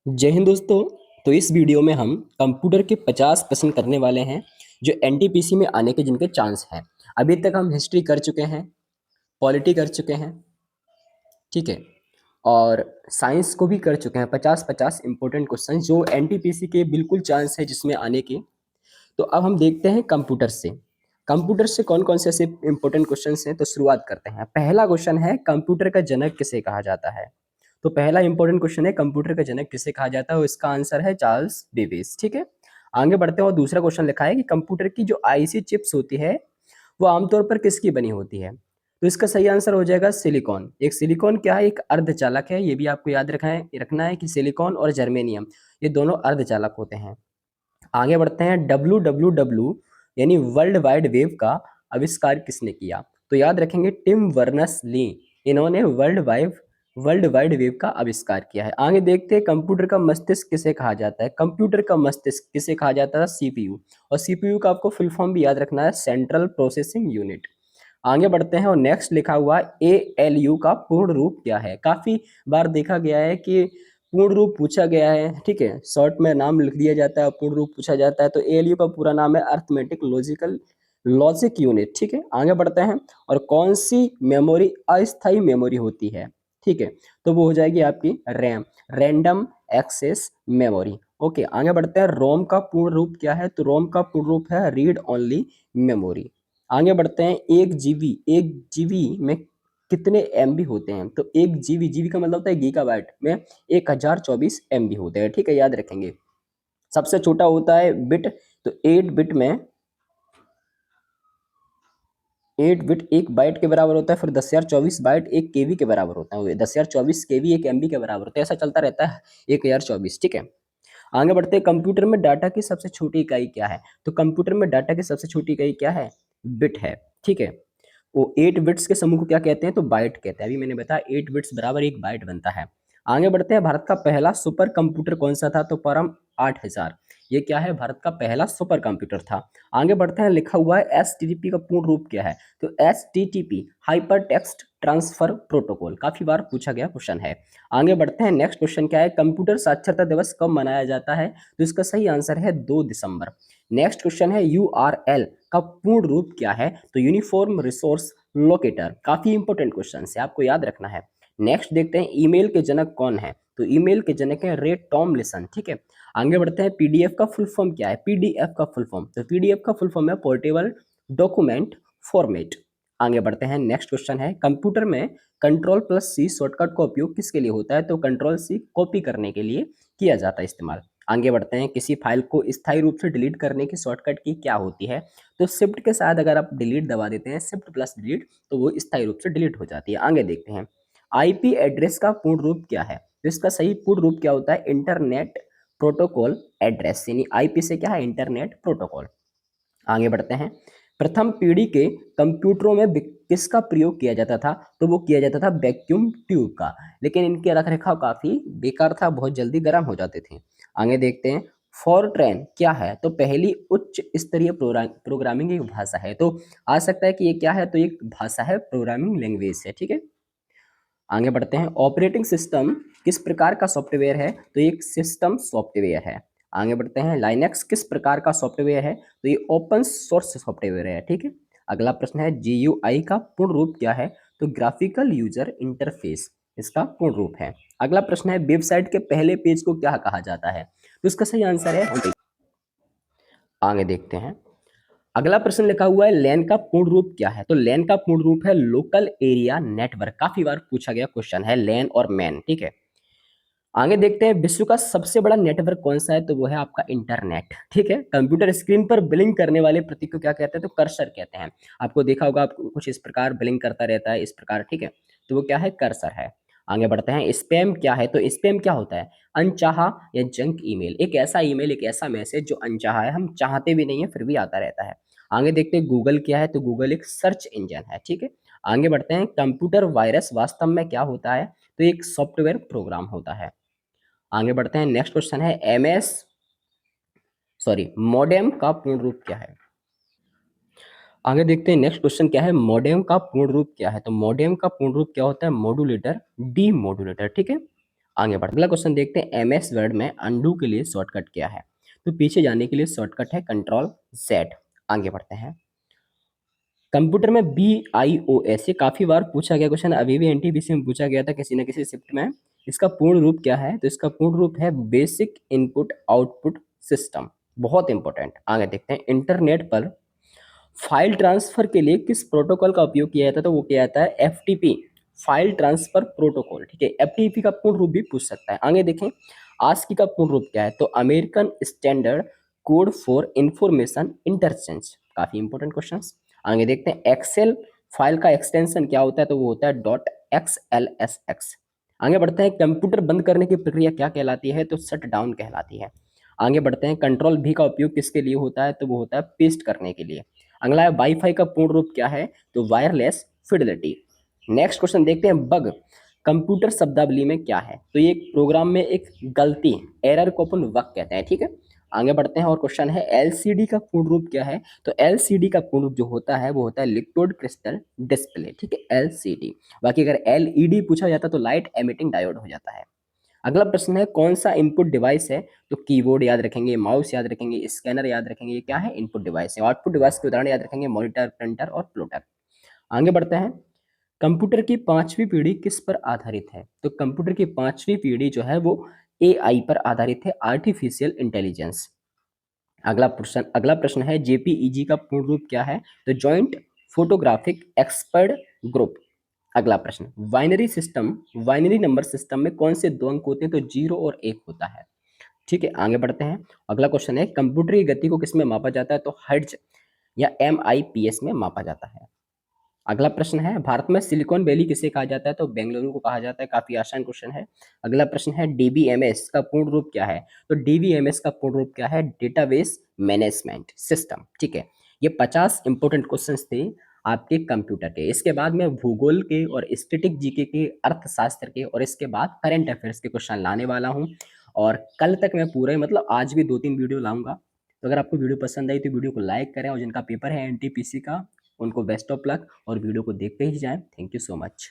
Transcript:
जय हिंद दोस्तों। तो इस वीडियो में हम कंप्यूटर के 50 प्रश्न करने वाले हैं जो एनटीपीसी में आने के जिनके चांस हैं। अभी तक हम हिस्ट्री कर चुके हैं, पॉलिटी कर चुके हैं, ठीक है, और साइंस को भी कर चुके हैं। 50-50 इंपॉर्टेंट क्वेश्चन जो एनटीपीसी के बिल्कुल चांस है जिसमें आने के। तो अब हम देखते हैं कंप्यूटर से। कंप्यूटर से कौन कौन से ऐसे इंपॉर्टेंट क्वेश्चन हैं, तो शुरुआत करते हैं। पहला क्वेश्चन है, कंप्यूटर का जनक किसे कहा जाता है। तो पहला इंपॉर्टेंट क्वेश्चन है, कंप्यूटर का जनक किसे कहा जाता है, और इसका आंसर है चार्ल्स बेबेज। ठीक है, आगे बढ़ते हैं और दूसरा क्वेश्चन लिखा है कि कंप्यूटर की जो आईसी चिप्स होती है वो आमतौर पर किसकी बनी होती है। तो इसका सही आंसर हो जाएगा सिलिकॉन। एक सिलिकॉन क्या है, एक अर्धचालक है। ये भी आपको याद रखना है कि सिलिकॉन और जर्मेनियम ये दोनों अर्धचालक होते हैं। आगे बढ़ते हैं, डब्ल्यू डब्ल्यू डब्ल्यू यानी वर्ल्ड वाइड वेब का आविष्कार किसने किया। तो याद रखेंगे टिम वर्नर्स ली, इन्होंने वर्ल्ड वाइड वेब का आविष्कार किया है। आगे देखते हैं, कंप्यूटर का मस्तिष्क किसे कहा जाता है। कंप्यूटर का मस्तिष्क किसे कहा जाता है, सीपीयू। और सीपीयू का आपको फुल फॉर्म भी याद रखना है, सेंट्रल प्रोसेसिंग यूनिट। आगे बढ़ते हैं और नेक्स्ट लिखा हुआ एएलयू का पूर्ण रूप क्या है। काफी बार देखा गया है कि पूर्ण रूप पूछा गया है, ठीक है, शॉर्ट में नाम लिख दिया जाता है, पूर्ण रूप पूछा जाता है। तो एएलयू का पूरा नाम है अर्थमेटिक लॉजिकल लॉजिक यूनिट। ठीक है, आगे बढ़ते हैं। और कौन सी मेमोरी अस्थायी मेमोरी होती है, ठीक है, तो वो हो जाएगी आपकी RAM, random access memory. Okay, आगे बढ़ते हैं। रोम का पूर्ण रूप क्या है, तो रोम का पूर्ण रूप है रीड ओनली मेमोरी। आगे बढ़ते हैं, एक जीबी में कितने एमबी होते हैं। तो एक जीबी का मतलब होता है गीगाबाइट में 1024 एमबी होते हैं। ठीक है, याद रखेंगे। सबसे छोटा होता है बिट, तो 8 बिट एक बाइट के बराबर होता है। फिर 10,024 बाइट एक केबी के बराबर होता है। 10,024 केबी एक एमबी के बराबर होता है। ऐसा चलता रहता है 1024। ठीक है, आगे बढ़ते हैं। कंप्यूटर में डाटा की सबसे छोटी इकाई क्या है। तो कंप्यूटर में डाटा की सबसे छोटी इकाई क्या है, बिट है। ठीक है, वो 8 बिट्स के समूह को क्या कहते हैं, तो बाइट कहते हैं। अभी मैंने बताया 8 बिट्स बराबर एक बाइट बनता है। आगे बढ़ते हैं, भारत का पहला सुपर कंप्यूटर कौन सा था, तो परम 8000। ये क्या है, भारत का पहला सुपर कंप्यूटर था। आगे बढ़ते हैं, लिखा हुआ है एचटीटीपी का पूर्ण रूप क्या है। तो HTTP hyper text transfer protocol, काफी बार पूछा गया क्वेश्चन है। आगे बढ़ते हैं, नेक्स्ट क्वेश्चन क्या है, कंप्यूटर साक्षरता दिवस कब मनाया जाता है। तो इसका सही आंसर है 2 दिसंबर। नेक्स्ट क्वेश्चन है, यूआरएल का पूर्ण रूप क्या है। तो यूनिफॉर्म रिसोर्स लोकेटर। काफी इंपॉर्टेंट क्वेश्चन है, आपको याद रखना है। नेक्स्ट देखते हैं, ईमेल के जनक कौन है। तो ईमेल के जनक है रे टॉमलिसन। ठीक है, आगे बढ़ते हैं, पीडीएफ का फुल फॉर्म क्या है। पीडीएफ का फुल फॉर्म, तो पीडीएफ का फुल फॉर्म है पोर्टेबल डॉक्यूमेंट फॉर्मेट। आगे बढ़ते हैं, नेक्स्ट क्वेश्चन है, कंप्यूटर में कंट्रोल+C शॉर्टकट का उपयोग किसके लिए होता है। तो कंट्रोल+C कॉपी करने के लिए किया जाता है इस्तेमाल। आगे बढ़ते हैं, किसी फाइल को स्थायी रूप से डिलीट करने की शॉर्टकट की क्या होती है। तो शिफ्ट के साथ अगर आप डिलीट दबा देते हैं, शिफ्ट प्लस डिलीट, तो वो स्थायी रूप से डिलीट हो जाती है। आगे देखते हैं, आईपी एड्रेस का पूर्ण रूप क्या है। तो इसका सही पूर्ण रूप क्या होता है, इंटरनेट प्रोटोकॉल एड्रेस, यानी आईपी से क्या है, इंटरनेट प्रोटोकॉल। आगे बढ़ते हैं, प्रथम पीढ़ी के कंप्यूटरों में किसका प्रयोग किया जाता था। तो वो किया जाता था वैक्यूम ट्यूब का, लेकिन इनके रख रखाव काफी बेकार था, बहुत जल्दी गर्म हो जाते थे। आगे देखते हैं, फॉरट्रैन क्या है। तो पहली उच्च स्तरीय प्रोग्रामिंग एक भाषा है। तो आ सकता है कि ये क्या है, तो एक भाषा है, प्रोग्रामिंग लैंग्वेज है। ठीक है, आगे बढ़ते हैं, ऑपरेटिंग सिस्टम किस प्रकार का सॉफ्टवेयर है। तो एक सिस्टम सॉफ्टवेयर है। आगे बढ़ते हैं, लाइनेक्स किस प्रकार का सॉफ्टवेयर है। तो ये ओपन सोर्स सॉफ्टवेयर है। ठीक है, अगला प्रश्न है, जीयूआई का पूर्ण रूप क्या है। तो ग्राफिकल यूजर इंटरफेस इसका पूर्ण रूप है। अगला प्रश्न है, वेबसाइट के पहले पेज को क्या कहा जाता है। तो इसका सही आंसर है, आगे देखते हैं। अगला प्रश्न लिखा हुआ है, लैन का पूर्ण रूप क्या है। तो लैन का पूर्ण रूप है लोकल एरिया नेटवर्क। काफी बार पूछा गया क्वेश्चन है लैन और मैन। ठीक है, आगे देखते हैं, विश्व का सबसे बड़ा नेटवर्क कौन सा है। तो वो है आपका इंटरनेट। ठीक है, कंप्यूटर स्क्रीन पर ब्लिंक करने वाले प्रतीक को क्या कहते हैं। तो कर्सर कहते हैं। आपको देखा होगा, आपको कुछ इस प्रकार ब्लिंक करता रहता है, इस प्रकार। ठीक है, तो वो क्या है, कर्सर है। आगे बढ़ते हैं, स्पैम क्या है। तो स्पैम क्या होता है, अनचाहा या जंक ईमेल। एक ऐसा ईमेल, एक ऐसा मैसेज जो अनचाहा है, हम चाहते भी नहीं है फिर भी आता रहता है। आगे देखते हैं, गूगल क्या है। तो गूगल एक सर्च इंजन है। ठीक है, आगे बढ़ते हैं, कंप्यूटर वायरस वास्तव में क्या होता है। तो एक सॉफ्टवेयर प्रोग्राम होता है। आगे बढ़ते हैं, नेक्स्ट क्वेश्चन है, मॉडेम का पूर्ण रूप क्या है। आगे देखते हैं, नेक्स्ट क्वेश्चन क्या है, मॉडेम का पूर्ण रूप क्या है। तो मॉडेम का पूर्ण रूप क्या होता है, मॉड्यूलेटर डी मॉड्यूलेटर। ठीक है, आगे बढ़ते अगला क्वेश्चन देखते हैं, एमएस वर्ड में अंडू के लिए शॉर्टकट क्या है? तो पीछे जाने के लिए शॉर्टकट है कंट्रोल जेड। आगे बढ़ते हैं, कंप्यूटर में BIOS, ये काफी बार पूछा गया क्वेश्चन, अभी भी एनटीपीसी में पूछा गया था किसी न किसी शिफ्ट में। इसका पूर्ण रूप क्या है? तो इसका पूर्ण रूप है बेसिक इनपुट आउटपुट सिस्टम। बहुत इंपॉर्टेंट। आगे देखते हैं, इंटरनेट पर फाइल ट्रांसफर के लिए किस प्रोटोकॉल का उपयोग किया जाता है? तो वो किया जाता है FTP, फाइल ट्रांसफर प्रोटोकॉल। ठीक है, FTP का पूर्ण रूप भी पूछ सकता है। आगे देखें, ASCII का पूर्ण रूप क्या है? तो American standard code for information interchange. काफी इंपॉर्टेंट क्वेश्चन। आगे देखते हैं, एक्सेल फाइल का एक्सटेंशन क्या होता है? तो वो होता है .xlsx। आगे बढ़ते हैं, कंप्यूटर बंद करने की प्रक्रिया क्या कहलाती है? तो शट डाउन कहलाती है। आगे बढ़ते हैं, कंट्रोल V का उपयोग किसके लिए होता है? तो वो होता है पेस्ट करने के लिए। अगला है, वाईफाई का पूर्ण रूप क्या है? तो वायरलेस फिडेलिटी। नेक्स्ट क्वेश्चन देखते हैं, बग कंप्यूटर शब्दावली में क्या है? तो ये एक प्रोग्राम में एक गलती, एरर को अपन बग कहते हैं। ठीक है, आगे बढ़ते हैं और क्वेश्चन है, एलसीडी का पूर्ण रूप क्या है? तो एलसीडी का पूर्ण रूप जो होता है वो होता है लिक्विड क्रिस्टल डिस्प्ले। ठीक है, एलसीडी। बाकी अगर एलईडी पूछा जाता तो लाइट एमिटिंग डायोड हो जाता है। अगला प्रश्न है, कौन सा इनपुट डिवाइस है? तो कीबोर्ड याद रखेंगे, माउस याद रखेंगे, स्कैनर याद रखेंगे, ये क्या है? इनपुट डिवाइस है। आउटपुट डिवाइस के उदाहरण याद रखेंगे, मॉनिटर, प्रिंटर और प्लॉटर। आगे बढ़ते हैं, कंप्यूटर की पांचवी पीढ़ी किस पर आधारित है? तो कंप्यूटर की पांचवी पीढ़ी जो है वो AI पर आधारित है, आर्टिफिशियल इंटेलिजेंस। अगला प्रश्न है, JPEG का पूर्ण रूप क्या है? तो जॉइंट फोटोग्राफिक एक्सपर्ट ग्रुप। अगला प्रश्न, बाइनरी नंबर सिस्टम में कौन से दो अंक होते हैं? तो 0 और 1 होता है। ठीक है, आगे बढ़ते हैं। अगला क्वेश्चन है, कंप्यूटर की गति को किस में मापा जाता है? तो हर्ट्ज या MIPS में मापा जाता है। अगला प्रश्न है, भारत में सिलिकॉन वैली किसे कहा जाता है? तो बेंगलुरु को कहा जाता है। काफी आसान क्वेश्चन है। अगला प्रश्न है, DBMS का पूर्ण रूप क्या है? तो DBMS का पूर्ण रूप क्या है? Database management system. ठीक है, ये 50 इंपोर्टेंट क्वेश्चन थे आपके कंप्यूटर के। इसके बाद मैं भूगोल के और स्टैटिक जीके के, अर्थशास्त्र के और इसके बाद करंट अफेयर्स के क्वेश्चन लाने वाला हूँ। और कल तक मैं पूरे, मतलब आज भी 2-3 वीडियो लाऊंगा। तो अगर आपको वीडियो पसंद आई तो वीडियो को लाइक करें, और जिनका पेपर है NTPC का उनको बेस्ट ऑफ लक, और वीडियो को देखते ही जाएं। Thank you so much.